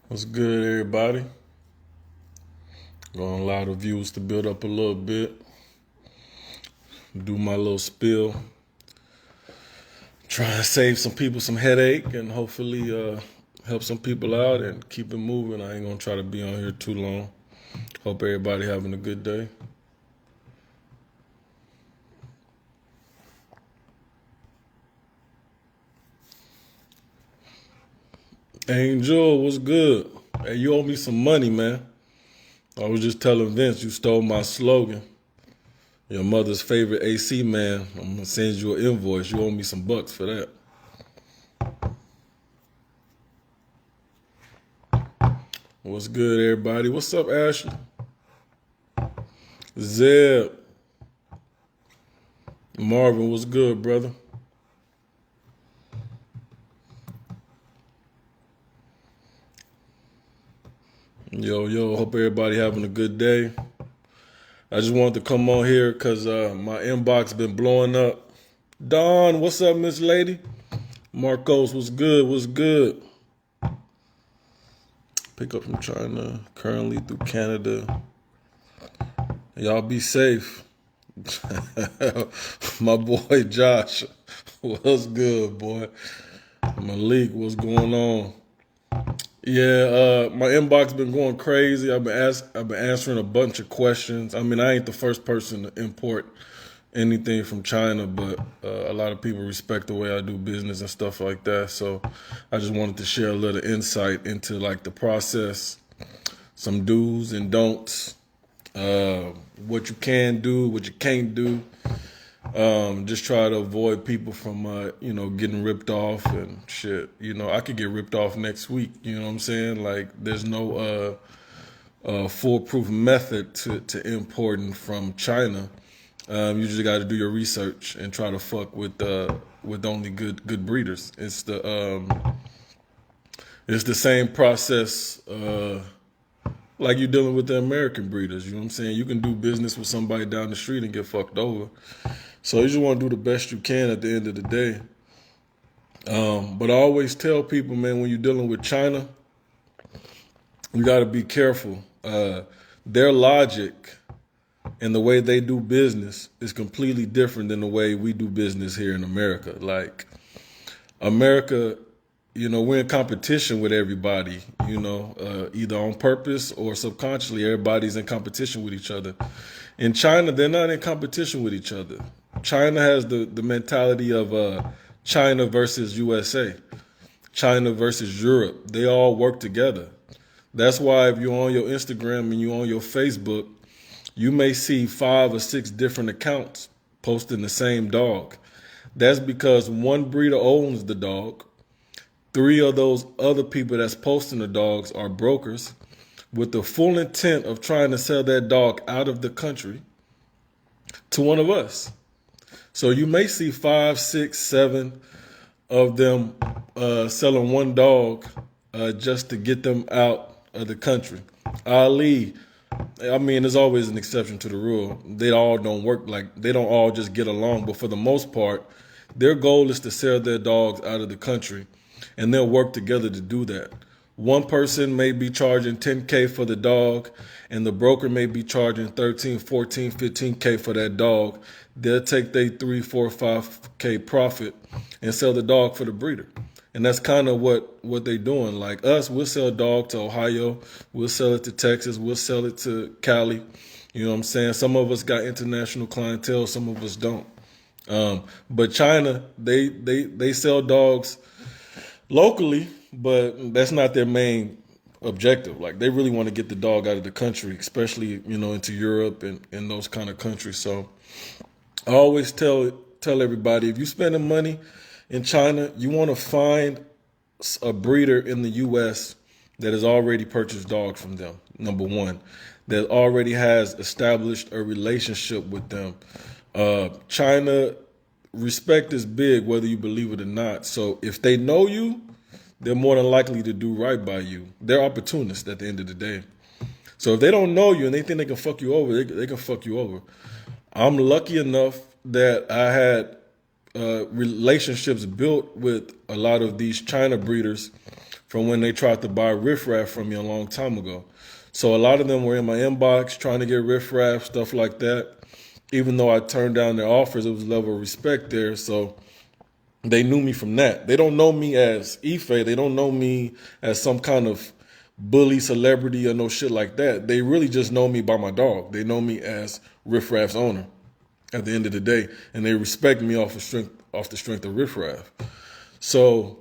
What's good, everybody? Gonna allow the views to build up a little bit. Do my little spill. Try and save some people some headache and hopefully help some people out and keep it moving. I ain't gonna try to be on here too long. Hope everybody having a good day. Angel, what's good? Hey, you owe me some money, man. I was just telling Vince you stole my slogan. Your mother's favorite AC man. I'm gonna send you an invoice. You owe me some bucks for that. What's good, everybody? What's up, Ashley? Zeb. Marvin, what's good, brother? Yo, hope everybody having a good day. I just wanted to come on here because my inbox been blowing up. Dawn, what's up, Miss Lady? Marcos, what's good? What's good? Pick up from China, currently through Canada. Y'all be safe. My boy Josh, what's good, boy? Malik, what's going on? Yeah, my inbox been going crazy. I've been answering a bunch of questions. I mean, I ain't the first person to import anything from China, but a lot of people respect the way I do business and stuff like that. So I just wanted to share a little insight into like the process, some do's and don'ts, what you can do, what you can't do. Just try to avoid people from, getting ripped off and shit. I could get ripped off next week. You know what I'm saying? Like, there's no foolproof method to importing from China. You just got to do your research and try to fuck with only good breeders. It's the same process. Like you're dealing with the American breeders, you know what I'm saying? You can do business with somebody down the street and get fucked over. So you just want to do the best you can at the end of the day. But I always tell people, man, when you're dealing with China, you got to be careful. Their logic and the way they do business is completely different than the way we do business here in America. Like, America, we're in competition with everybody, either on purpose or subconsciously, everybody's in competition with each other. In China, they're not in competition with each other. China has the mentality of China versus USA, China versus Europe. They all work together. That's why if you're on your Instagram and you're on your Facebook, you may see 5 or 6 different accounts posting the same dog. That's because one breeder owns the dog. 3 of those other people that's posting the dogs are brokers with the full intent of trying to sell that dog out of the country to one of us. So you may see 5, 6, 7 of them selling one dog just to get them out of the country. Ali, I mean, there's always an exception to the rule. They all don't work they don't all just get along. But for the most part, their goal is to sell their dogs out of the country, and they'll work together to do that. One person may be charging $10K for the dog, and the broker may be charging $13, $14, $15K for that dog. They'll take their $3, $4, $5K profit and sell the dog for the breeder. And that's kind of what they're doing. Like us, we'll sell a dog to Ohio, we'll sell it to Texas, we'll sell it to Cali. You know what I'm saying? Some of us got international clientele, some of us don't. But China, they sell dogs locally, but that's not their main objective. Like, they really want to get the dog out of the country, especially, into Europe and those kind of countries. So I always tell everybody, if you're spending money in China, you want to find a breeder in the U.S. that has already purchased dogs from them, number one. that already has established a relationship with them. China, respect is big, whether you believe it or not. So if they know you, they're more than likely to do right by you. They're opportunists at the end of the day. So if they don't know you and they think they can fuck you over, they can fuck you over. I'm lucky enough that I had relationships built with a lot of these China breeders from when they tried to buy riffraff from me a long time ago. So a lot of them were in my inbox trying to get riffraff, stuff like that. Even though I turned down their offers, it was a level of respect there. So they knew me from that. They don't know me as Ife. They don't know me as some kind of bully celebrity or no shit like that. They really just know me by my dog. They know me as Riffraff's owner at the end of the day. And they respect me off the strength of Riffraff. So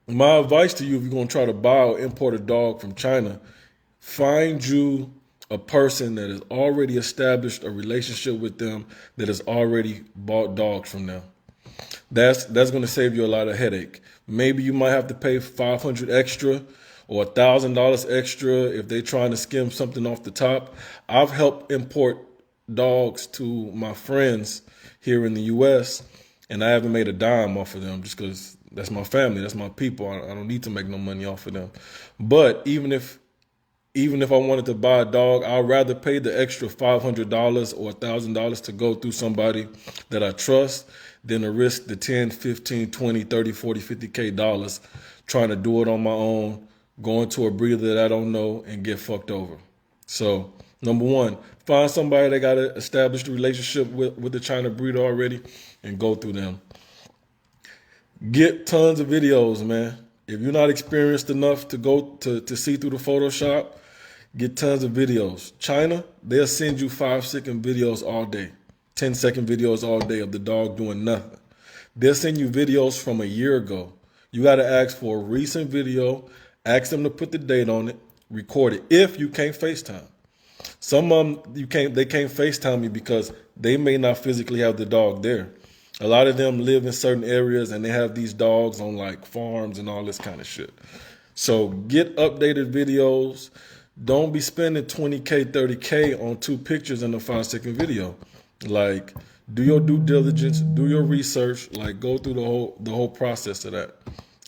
my advice to you, if you're going to try to buy or import a dog from China, find you a person that has already established a relationship with them, that has already bought dogs from them. That's going to save you a lot of headache. Maybe you might have to pay $500 extra or $1,000 extra if they're trying to skim something off the top. I've helped import dogs to my friends here in the U.S., and I haven't made a dime off of them just because that's my family, that's my people. I don't need to make no money off of them. But even if I wanted to buy a dog, I'd rather pay the extra $500 or $1,000 to go through somebody that I trust than to risk the 10, 15, 20, 30, 40, 50K dollars trying to do it on my own, going to a breeder that I don't know and get fucked over. So, number one, find somebody that got an established relationship with the China breeder already and go through them. Get tons of videos, man. If you're not experienced enough to go to see through the Photoshop, get tons of videos. China, they'll send you 5-second videos all day, 10-second videos all day of the dog doing nothing. They'll send you videos from a year ago. You got to ask for a recent video, ask them to put the date on it, record it, if you can't FaceTime. Some of them, they can't FaceTime me because they may not physically have the dog there. A lot of them live in certain areas and they have these dogs on like farms and all this kind of shit. So get updated videos. Don't be spending 20K, 30K on 2 pictures in a 5-second video. Like, do your due diligence, do your research, like go through the whole process of that.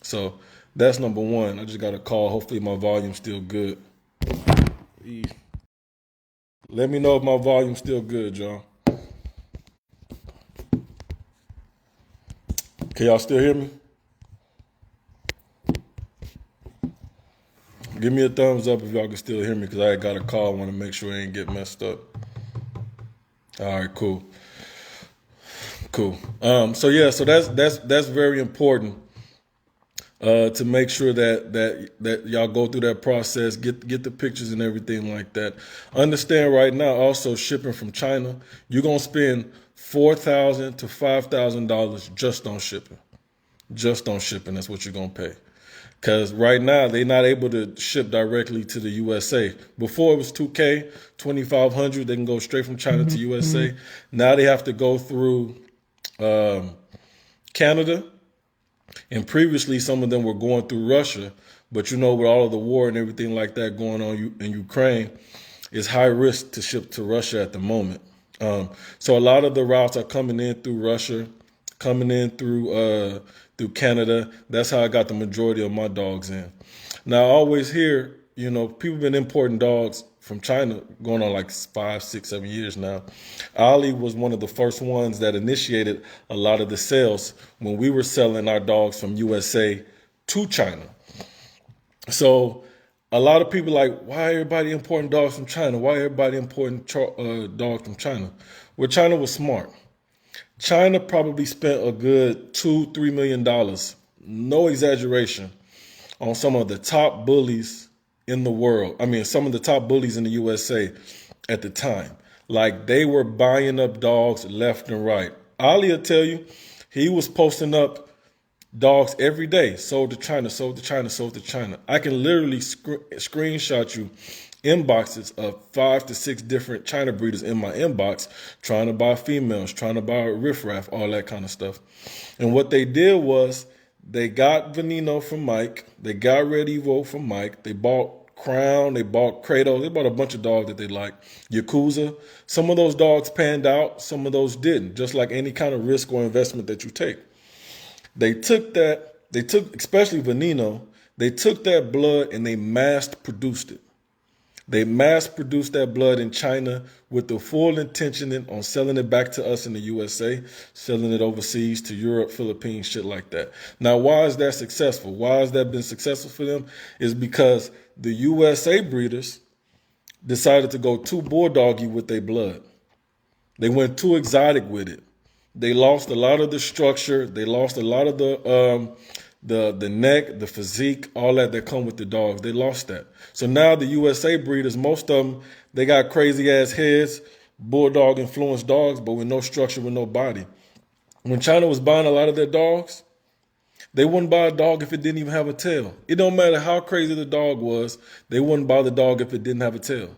So that's number one. I just got a call. Hopefully my volume's still good. Let me know if my volume's still good, John. Can y'all still hear me? Give me a thumbs up if y'all can still hear me, because I got a call. I want to make sure I ain't get messed up. All right, cool. So that's very important to make sure that y'all go through that process, get the pictures and everything like that. Understand right now, also shipping from China, you're gonna spend $4,000 to $5,000 just on shipping. Just on shipping, that's what you're gonna pay. Because right now, they're not able to ship directly to the USA. Before it was $2K, $2,500, they can go straight from China to USA. Now they have to go through Canada. And previously, some of them were going through Russia. But with all of the war and everything like that going on in Ukraine, it's high risk to ship to Russia at the moment. So a lot of the routes are coming in through Russia, coming in through Canada. That's how I got the majority of my dogs in. Now, I always hear, people been importing dogs from China going on like 5, 6, 7 years now. Ali was one of the first ones that initiated a lot of the sales when we were selling our dogs from USA to China. So a lot of people like, why everybody importing dogs from China? Why everybody importing dogs from China? Well, China was smart. China probably spent a good $2-3 million, no exaggeration, on some of the top bullies in the world. I mean, some of the top bullies in the USA at the time. Like, they were buying up dogs left and right. Ali will tell you, he was posting up dogs every day. Sold to China, sold to China, sold to China. I can literally screenshot you inboxes of 5 to 6 different China breeders in my inbox trying to buy females, trying to buy riffraff, all that kind of stuff. And what they did was they got Veneno from Mike, they got Red Evo from Mike, they bought Crown, they bought Kratos, they bought a bunch of dogs that they like. Yakuza. Some of those dogs panned out, some of those didn't, just like any kind of risk or investment that you take. Especially Veneno, they took that blood and they mass produced it. They mass produced that blood in China with the full intention on selling it back to us in the USA, selling it overseas to Europe, Philippines, shit like that. Now, why is that successful? Why has that been successful for them? Is because the USA breeders decided to go too bulldoggy with their blood. They went too exotic with it. They lost a lot of the structure. They lost a lot of the neck, the physique, all that come with the dogs. They lost that. So now the USA breeders, most of them, they got crazy ass heads, bulldog influenced dogs, but with no structure, with no body. When China was buying a lot of their dogs, they wouldn't buy a dog if it didn't even have a tail. It don't matter how crazy the dog was, they wouldn't buy the dog if it didn't have a tail.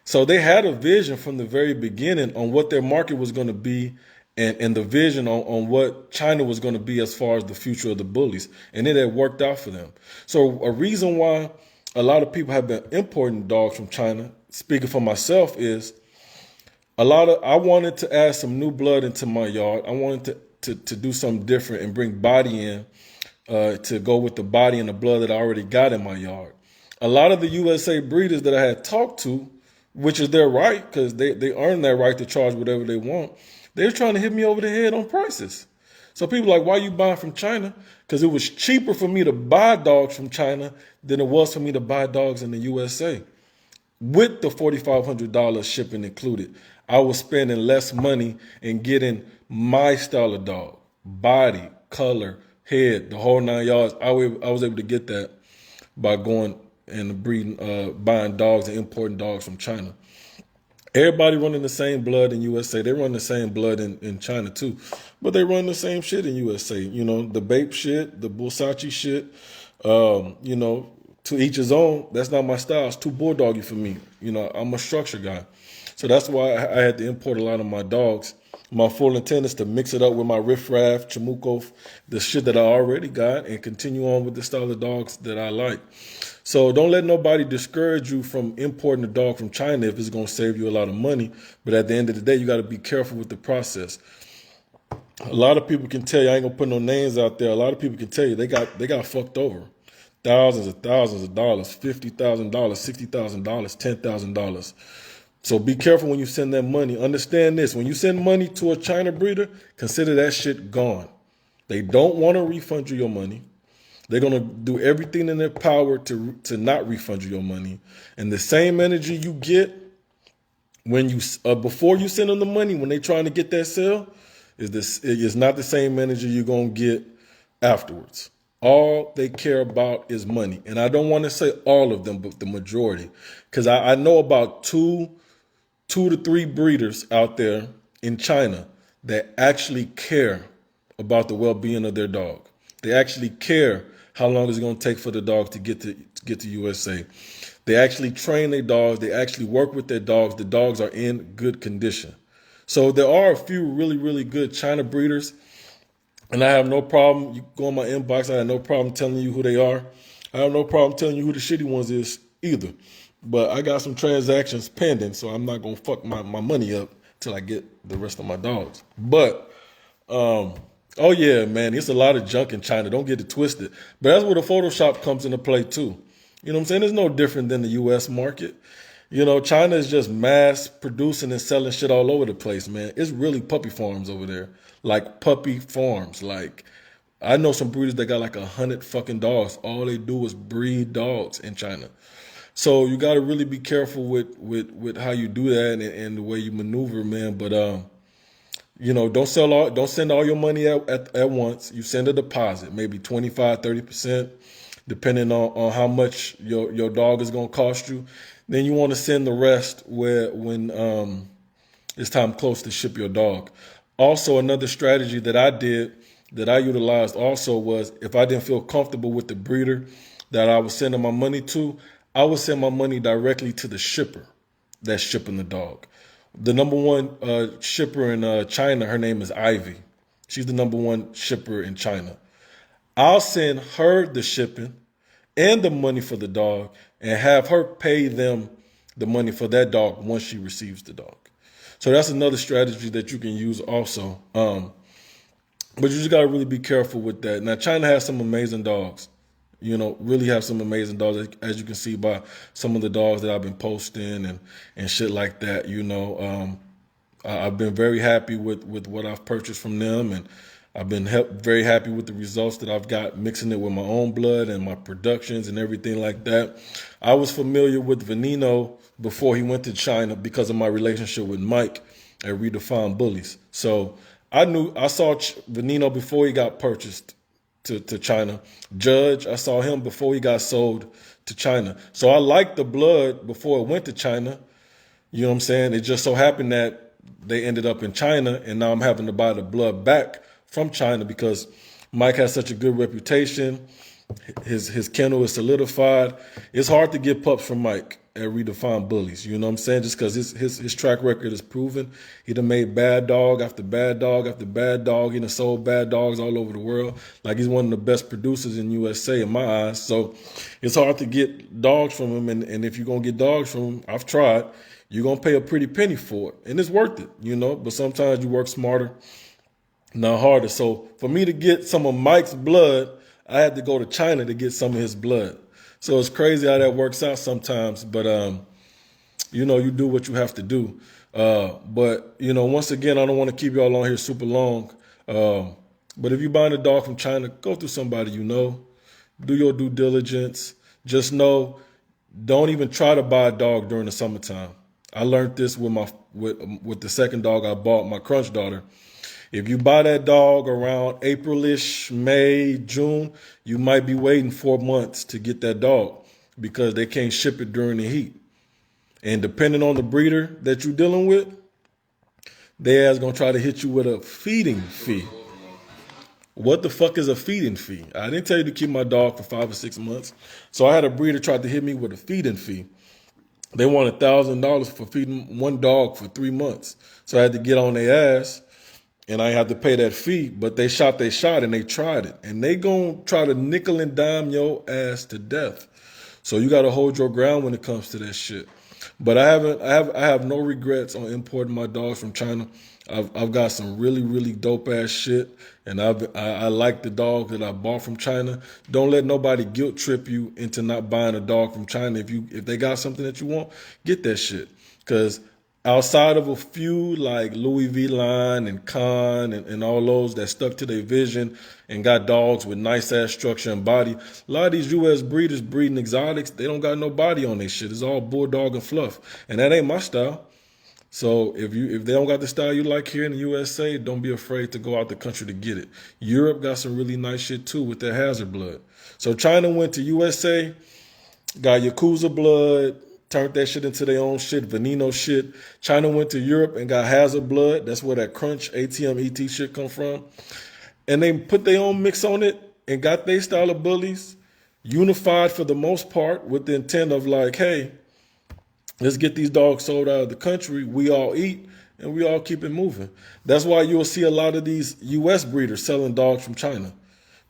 So they had a vision from the very beginning on what their market was going to be, and the vision on what China was going to be as far as the future of the bullies. And it had worked out for them. So a reason why a lot of people have been importing dogs from China, speaking for myself, is I wanted to add some new blood into my yard. I wanted to do something different and bring body in to go with the body and the blood that I already got in my yard. A lot of the USA breeders that I had talked to, which is their right, because they earn that right to charge whatever they want, they were trying to hit me over the head on prices. So people are like, why are you buying from China? Because it was cheaper for me to buy dogs from China than it was for me to buy dogs in the USA. With the $4,500 shipping included, I was spending less money and getting my style of dog, body, color, head, the whole 9 yards. I was able to get that by going and buying dogs and importing dogs from China. Everybody running the same blood in USA. They run the same blood in China too. But they run the same shit in USA. You know, the Bape shit, the Bulsachi shit, you know, to each his own. That's not my style. It's too bulldoggy for me. You know, I'm a structure guy. So that's why I had to import a lot of my dogs. My full intent is to mix it up with my Riff Raff, Chamuco, the shit that I already got, and continue on with the style of dogs that I like. So don't let nobody discourage you from importing a dog from China if it's going to save you a lot of money. But at the end of the day, you got to be careful with the process. A lot of people can tell you, I ain't going to put no names out there. A lot of people can tell you they got fucked over. Thousands of dollars, $50,000, $60,000, $10,000. So be careful when you send that money. Understand this. When you send money to a China breeder, consider that shit gone. They don't want to refund you your money. They're going to do everything in their power to not refund you your money. And the same energy you get when you before you send them the money, when they're trying to get that sale, is not the same energy you're going to get afterwards. All they care about is money. And I don't want to say all of them, but the majority. Because I know about two to three breeders out there in China that actually care about the well-being of their dog. They actually care how long it's going to take for the dog to get to USA. They actually train their dogs. They actually work with their dogs. The dogs are in good condition. So there are a few really, really good China breeders, and I have no problem. You go in my inbox. I have no problem telling you who they are. I have no problem telling you who the shitty ones is either. But I got some transactions pending, so I'm not going to fuck my money up till I get the rest of my dogs. But, oh yeah, man, it's a lot of junk in China. Don't get it twisted. But that's where the Photoshop comes into play too. You know what I'm saying? It's no different than the U.S. market. You know, China is just mass producing and selling shit all over the place, man. It's really puppy farms over there. Like puppy farms. Like, I know some breeders that got like 100 fucking dogs. All they do is breed dogs in China. So you got to really be careful with how you do that and the way you maneuver, man. But you know, don't send all your money at once. You send a deposit, maybe 25, 30%, depending on how much your dog is going to cost you. Then you want to send the rest when it's time close to ship your dog. Also, another strategy that I utilized also was, if I didn't feel comfortable with the breeder that I was sending my money to, I would send my money directly to the shipper that's shipping the dog. The number one shipper in China, her name is Ivy. She's the number one shipper in China. I'll send her the shipping, and the money for the dog and have her pay them the money for that dog once she receives the dog. So that's another strategy that you can use also. But you just got to really be careful with that. Now, China has some amazing dogs. Really have some amazing dogs, as you can see by some of the dogs that I've been posting and shit like that. I've been very happy with what I've purchased from them, and I've been very happy with the results that I've got mixing it with my own blood and my productions and everything like that. I was familiar with Veneno before he went to China because of my relationship with Mike at Redefined Bullies. So I saw Veneno before he got purchased to China. Judge, I saw him before he got sold to China. So I liked the blood before it went to China. You know what I'm saying? It just so happened that they ended up in China, and now I'm having to buy the blood back from China because Mike has such a good reputation. His kennel is solidified. It's hard to get pups from Mike at Redefined Bullies. You know what I'm saying? Just because his track record is proven. He done made bad dog after bad dog after bad dog. He done sold bad dogs all over the world. Like, he's one of the best producers in USA in my eyes. So it's hard to get dogs from him. And if you're going to get dogs from him, I've tried, you're going to pay a pretty penny for it. And it's worth it, But sometimes you work smarter, not harder. So for me to get some of Mike's blood, I had to go to China to get some of his blood. So it's crazy how that works out sometimes. But, you do what you have to do. But, once again, I don't want to keep y'all on here super long. But if you're buying a dog from China, go through somebody you know. Do your due diligence. Just know, don't even try to buy a dog during the summertime. I learned this with the second dog I bought, my Crunch daughter. If you buy that dog around April-ish, May, June, you might be waiting 4 months to get that dog because they can't ship it during the heat. And depending on the breeder that you're dealing with, they ass gonna try to hit you with a feeding fee. What the fuck is a feeding fee? I didn't tell you to keep my dog for 5 or 6 months. So I had a breeder try to hit me with a feeding fee. They wanted $1,000 for feeding one dog for 3 months. So I had to get on their ass. And I had to pay that fee, but they shot and they tried it. And they gonna try to nickel and dime your ass to death. So you gotta hold your ground when it comes to that shit. But I have no regrets on importing my dogs from China. I've got some really, really dope ass shit. And I like the dog that I bought from China. Don't let nobody guilt trip you into not buying a dog from China. If they got something that you want, get that shit. Cause outside of a few like Louis V. Line and Khan and all those that stuck to their vision and got dogs with nice ass structure and body, a lot of these U.S. breeders breeding exotics, they don't got no body on their shit. It's all bulldog and fluff. And that ain't my style. So if they don't got the style you like here in the USA, don't be afraid to go out the country to get it. Europe got some really nice shit too with their Hazard blood. So China went to USA, got Yakuza blood, turned that shit into their own shit, Veneno shit. China went to Europe and got Hazard blood. That's where that Crunch, ATM, ET shit come from. And they put their own mix on it and got their style of bullies unified for the most part with the intent of like, hey, let's get these dogs sold out of the country. We all eat and we all keep it moving. That's why you'll see a lot of these U.S. breeders selling dogs from China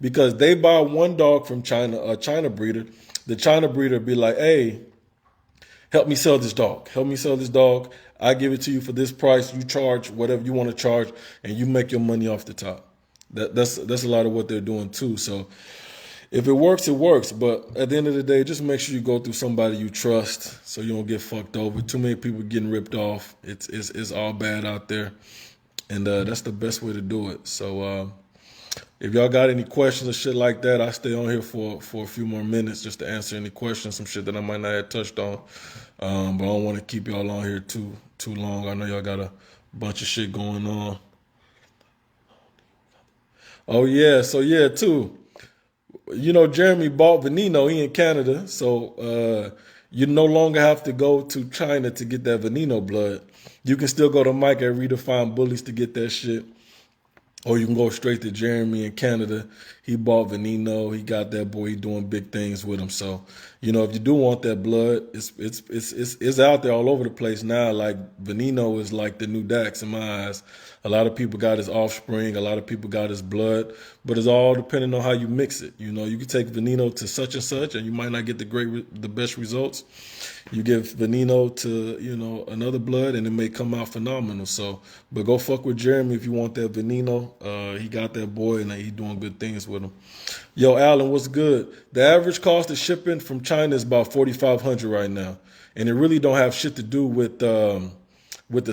because they buy one dog from China, a China breeder. The China breeder be like, hey, help me sell this dog. Help me sell this dog. I give it to you for this price. You charge whatever you want to charge, and you make your money off the top. That's a lot of what they're doing too. So if it works, it works. But at the end of the day, just make sure you go through somebody you trust so you don't get fucked over. Too many people getting ripped off. It's all bad out there, and that's the best way to do it. So if y'all got any questions or shit like that, I stay on here for a few more minutes just to answer any questions, some shit that I might not have touched on. But I don't want to keep y'all on here too long. I know y'all got a bunch of shit going on. Oh yeah, so yeah too. Jeremy bought Veneno. He in Canada, so you no longer have to go to China to get that Veneno blood. You can still go to Mike at Redefined Bullies to get that shit. Or you can go straight to Jeremy in Canada. He bought Veneno. He got that boy. He doing big things with him. So, if you do want that blood, it's out there all over the place now. Like Veneno is like the new Dax in my eyes. A lot of people got his offspring. A lot of people got his blood. But it's all depending on how you mix it. You can take Veneno to such and such, and you might not get the best results. You give Veneno to another blood, and it may come out phenomenal. So, but go fuck with Jeremy if you want that Veneno. He got that boy, and he doing good things with him. Yo, Alan, what's good? The average cost of shipping from China is about $4,500 right now, and it really don't have shit to do with the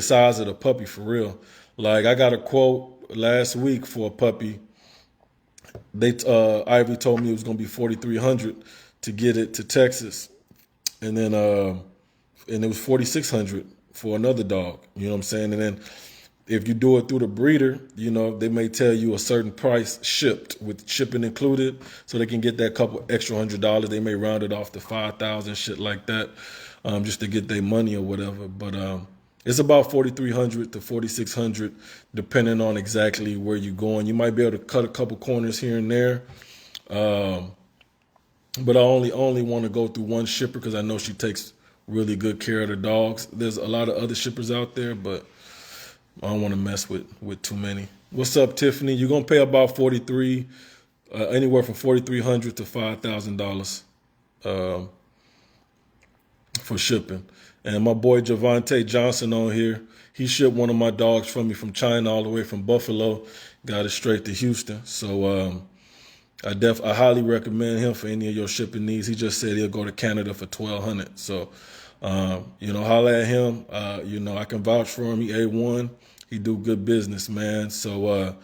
size of the puppy for real. Like I got a quote last week for a puppy. Ivy told me it was gonna be $4,300 to get it to Texas. And then and it was $4,600 for another dog. You know what I'm saying? And then if you do it through the breeder, they may tell you a certain price shipped with shipping included, so they can get that couple extra $100. They may round it off to 5,000, shit like that, just to get their money or whatever. But it's about $4,300 to $4,600, depending on exactly where you're going. You might be able to cut a couple corners here and there. But I only want to go through one shipper because I know she takes really good care of the dogs. There's a lot of other shippers out there, but I don't want to mess with too many. What's up, Tiffany? You're gonna pay about anywhere from $4,300 to $5,000 for shipping. And my boy Javante Johnson on here, he shipped one of my dogs from me from China all the way from Buffalo, got it straight to Houston. So I highly recommend him for any of your shipping needs. He just said he'll go to Canada for $1,200. So, holla at him. I can vouch for him. He A1. He do good business, man. So, a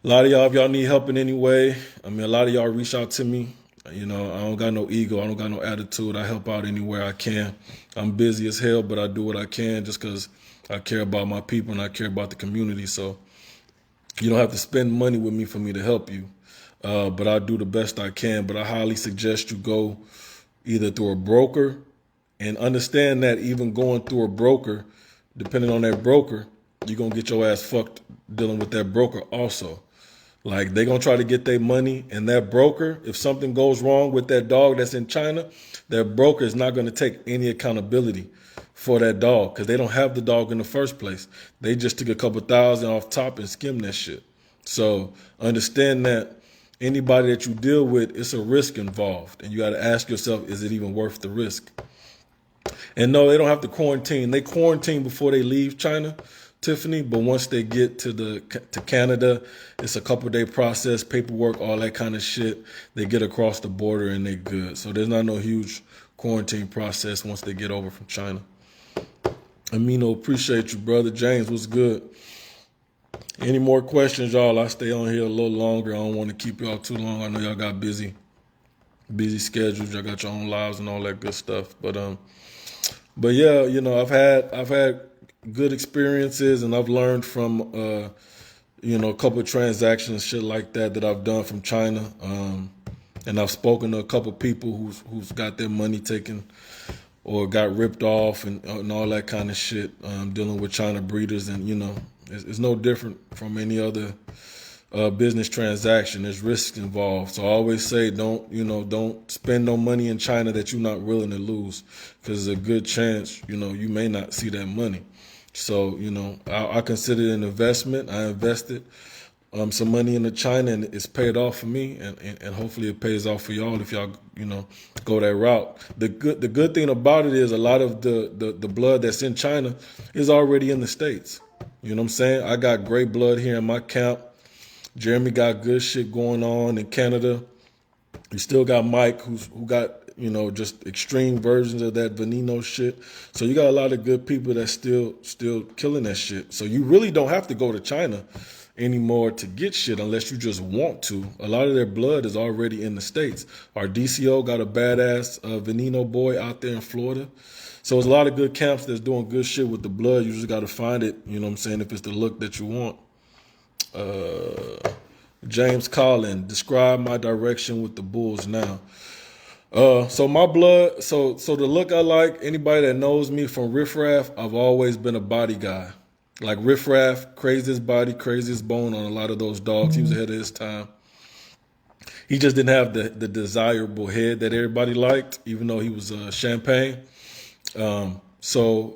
lot of y'all, if y'all need help in any way, a lot of y'all reach out to me. I don't got no ego. I don't got no attitude. I help out anywhere I can. I'm busy as hell, but I do what I can just because I care about my people and I care about the community. So, you don't have to spend money with me for me to help you. But I do the best I can. But I highly suggest you go either through a broker, and understand that even going through a broker, depending on that broker, you're going to get your ass fucked dealing with that broker also. Like, they're going to try to get their money, and that broker, if something goes wrong with that dog that's in China, that broker is not going to take any accountability for that dog because they don't have the dog in the first place. They just took a couple thousand off top and skimmed that shit. So understand that anybody that you deal with, it's a risk involved. And you got to ask yourself, is it even worth the risk? And no, they don't have to quarantine. They quarantine before they leave China, Tiffany. But once they get to Canada, it's a couple-day process, paperwork, all that kind of shit. They get across the border and they good. So there's not no huge quarantine process once they get over from China. Amino, appreciate you, brother. James, what's good? Any more questions, y'all? I stay on here a little longer. I don't want to keep y'all too long. I know y'all got busy schedules. Y'all got your own lives and all that good stuff. But yeah, I've had good experiences, and I've learned from a couple of transactions, shit like that I've done from China. And I've spoken to a couple of people who's got their money taken or got ripped off and all that kind of shit, dealing with China breeders. And it's no different from any other business transaction. There's risks involved. So I always say, don't spend no money in China that you're not willing to lose, because there's a good chance, you may not see that money. So, I consider it an investment. I invested some money into China, and it's paid off for me, and hopefully it pays off for y'all if y'all, go that route. The good thing about it is a lot of the blood that's in China is already in the States. You know what I'm saying? I got great blood here in my camp. Jeremy got good shit going on in Canada. We still got Mike, who got, just extreme versions of that Veneno shit. So you got a lot of good people that's still killing that shit. So you really don't have to go to China anymore to get shit unless you just want to. A lot of their blood is already in the States. Our DCO got a badass Veneno boy out there in Florida. So there's a lot of good camps that's doing good shit with the blood. You just got to find it, if it's the look that you want. James Collin, describe my direction with the bulls now. So my blood, so the look I like, anybody that knows me from Riff Raff, I've always been a body guy. Like Riff Raff, craziest body, craziest bone on a lot of those dogs. He was ahead of his time. He just didn't have the desirable head that everybody liked, even though he was champagne. So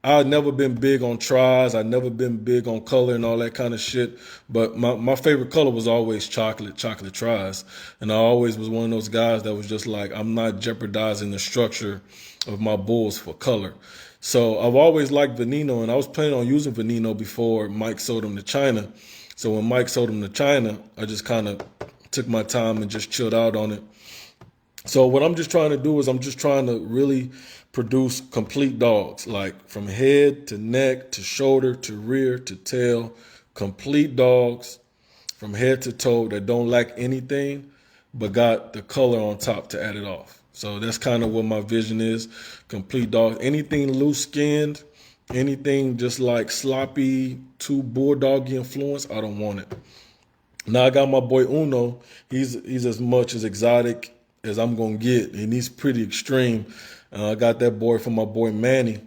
I've never been big on tries. I've never been big on color and all that kind of shit. But my favorite color was always chocolate tries. And I always was one of those guys that was just like, I'm not jeopardizing the structure of my bulls for color. So I've always liked Veneno, and I was planning on using Veneno before Mike sold him to China. So when Mike sold him to China, I just kind of took my time and just chilled out on it. So what I'm just trying to do is I'm just trying to really produce complete dogs, like from head to neck to shoulder to rear to tail, complete dogs from head to toe that don't lack anything, but got the color on top to add it off. So that's kind of what my vision is, complete dogs. Anything loose skinned, anything just like sloppy, too bulldoggy influence, I don't want it. Now I got my boy Uno. He's as much as exotic as I'm gonna get, and he's pretty extreme. I got that boy from my boy Manny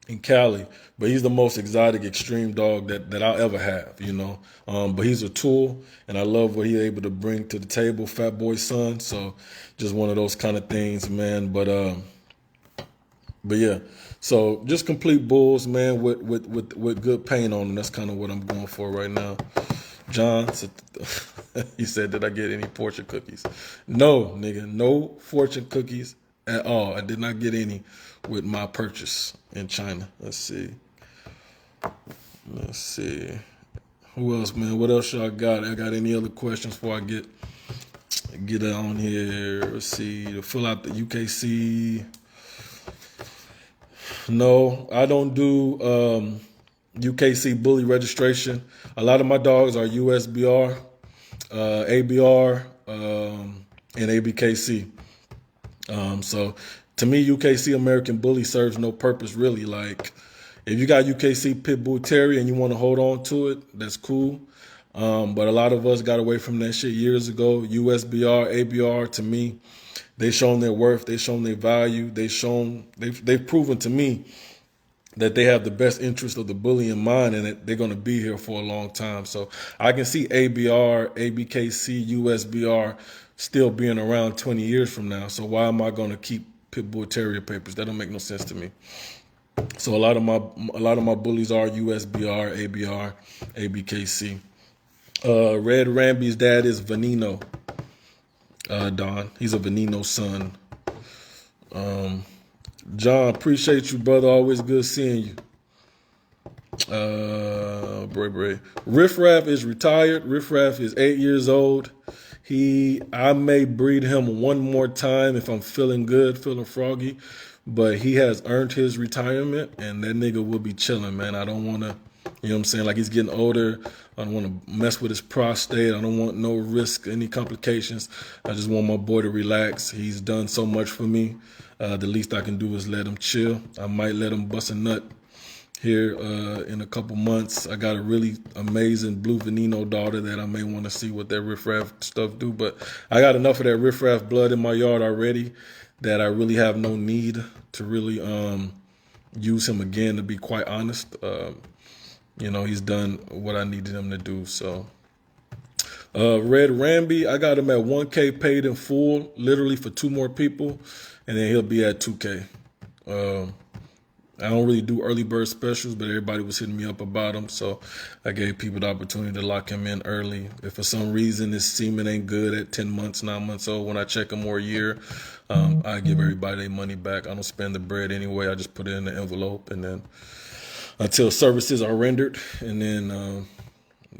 in Cali, but he's the most exotic, extreme dog that I'll ever have, you know. But he's a tool, and I love what he's able to bring to the table, Fat Boy son. So just one of those kind of things, man. But yeah, so just complete bulls, man, with good paint on them. That's kind of what I'm going for right now. John, he said, did I get any fortune cookies? No, nigga, no fortune cookies at all. I did not get any with my purchase in China. Let's see. Who else, man? What else y'all got? I got any other questions before I get it on here? Let's see. To fill out the UKC. No, I don't do UKC bully registration. A lot of my dogs are USBR, ABR, and ABKC. So to me, UKC American Bully serves no purpose really. Like if you got UKC Pit Bull Terrier and you want to hold on to it, that's cool. But a lot of us got away from that shit years ago. USBR, ABR, to me, they've shown their worth. They've shown their value. They've proven to me that they have the best interest of the bully in mind and that they're going to be here for a long time. So I can see ABR, ABKC, USBR still being around 20 years from now. So why am I going to keep Pit Bull Terrier papers? That don't make no sense to me. So a lot of my bullies are USBR, ABR, ABKC. Red Ramby's dad is Veneno. Don, he's a Veneno son. John, appreciate you, brother. Always good seeing you. Bray. Riff Raff is retired. Riff Raff is 8 years old. I may breed him one more time if I'm feeling good, feeling froggy, but he has earned his retirement, and that nigga will be chilling, man. I don't want to, you know what I'm saying? Like, he's getting older. I don't want to mess with his prostate. I don't want no risk, any complications. I just want my boy to relax. He's done so much for me. The least I can do is let him chill. I might let him bust a nut here in a couple months. I got a really amazing blue Veneno daughter that I may want to see what that Riff Raff stuff do. But I got enough of that Riff Raff blood in my yard already that I really have no need to really use him again, to be quite honest. You know, he's done what I needed him to do. So Red Ramby, I got him at 1K paid in full, literally for 2 more people, and then he'll be at 2K. I don't really do early bird specials, but everybody was hitting me up about them, so I gave people the opportunity to lock him in early. If for some reason his semen ain't good at 10 months, 9 months old, when I check him, or a year, I give everybody their money back. I don't spend the bread anyway. I just put it in the envelope, and then until services are rendered, and then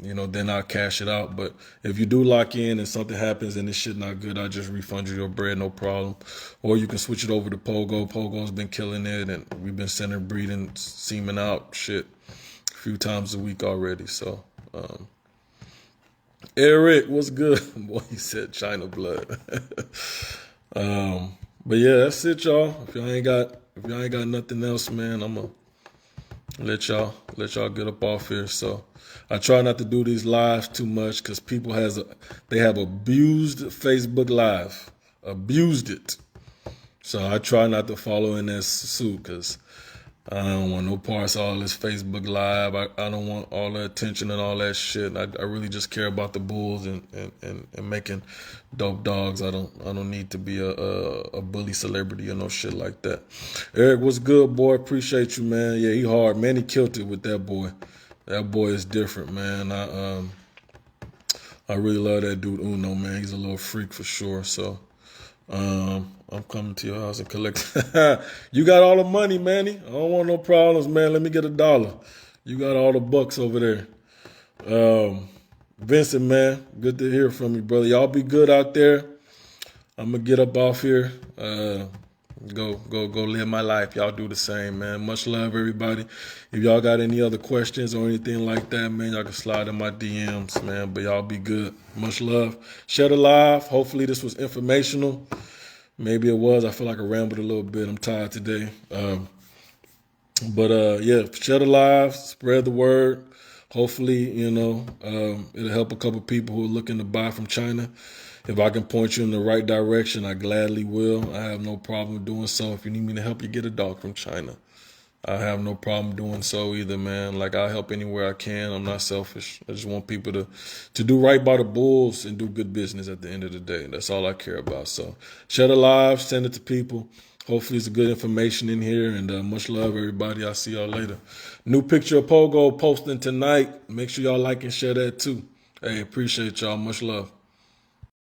then I'll cash it out. But if you do lock in and something happens and this shit not good, I'll just refund you your bread, no problem. Or you can switch it over to Pogo. Pogo's been killing it, and we've been sending breeding semen out shit a few times a week already. So Eric, what's good? Boy, he said China blood. But yeah, that's it, y'all. If y'all ain't got nothing else, man, I'm gonna let y'all get up off here. So I try not to do these lives too much because people have abused Facebook Live, abused it. So I try not to follow in that suit because I don't want no parts of all this Facebook Live. I don't want all the attention and all that shit. I really just care about the Bulls and making dope dogs. I don't need to be a bully celebrity or no shit like that. Eric, what's good, boy? Appreciate you, man. Yeah, he hard. Man, he killed it with that boy. That boy is different, man. I really love that dude Uno, man. He's a little freak for sure. So I'm coming to your house and collect. You got all the money, Manny. I don't want no problems, man. Let me get $1. You got all the bucks over there. Vincent, man, good to hear from you, brother. Y'all be good out there. I'm gonna get up off here. Go live my life. Y'all do the same, man. Much love, everybody. If y'all got any other questions or anything like that, man, y'all can slide in my DMs, man. But y'all be good. Much love. Share the live. Hopefully this was informational. Maybe it was. I feel like I rambled a little bit. I'm tired today. Yeah, share the live. Spread the word. Hopefully, it'll help a couple people who are looking to buy from China. If I can point you in the right direction, I gladly will. I have no problem doing so. If you need me to help you get a dog from China, I have no problem doing so either, man. Like, I'll help anywhere I can. I'm not selfish. I just want people to do right by the Bulls and do good business at the end of the day. That's all I care about. So share the live, send it to people. Hopefully it's good information in here, and much love, everybody. I'll see y'all later. New picture of Pogo posting tonight. Make sure y'all like and share that too. Hey, appreciate y'all. Much love.